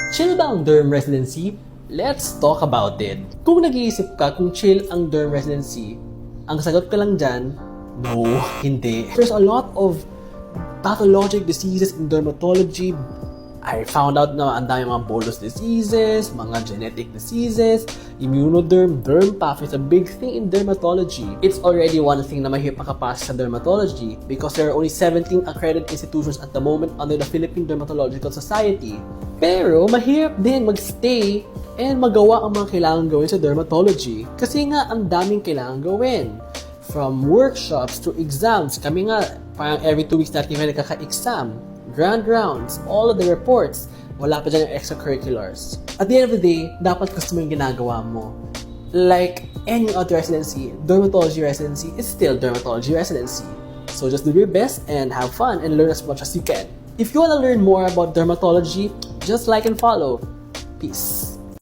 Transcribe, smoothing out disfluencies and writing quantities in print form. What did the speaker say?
Chill ba ang derm residency? Let's talk about it. Kung nag-iisip ka kung chill ang derm residency, ang sagot ko lang dyan, no, hindi. There's a lot of pathologic diseases in dermatology. I found out na ang dami mga bolus diseases, mga genetic diseases, immunoderm, derm path is a big thing in dermatology. It's already one thing na mahirap makapasok sa dermatology because there are only 17 accredited institutions at the moment under the Philippine Dermatological Society. Pero mahirap din magstay and magawa ang mga kailangan gawin sa dermatology kasi nga ang daming kailangan gawin. From workshops to exams, kami nga parang every 2 weeks natin may nagkaka-exam. Grand rounds, all of the reports, wala pa dyan yung extracurriculars. At the end of the day, dapat gusto mo yung ginagawa mo. Like any other residency, dermatology residency is still dermatology residency. So just do your best and have fun and learn as much as you can. If you want to learn more about dermatology, just like and follow. Peace.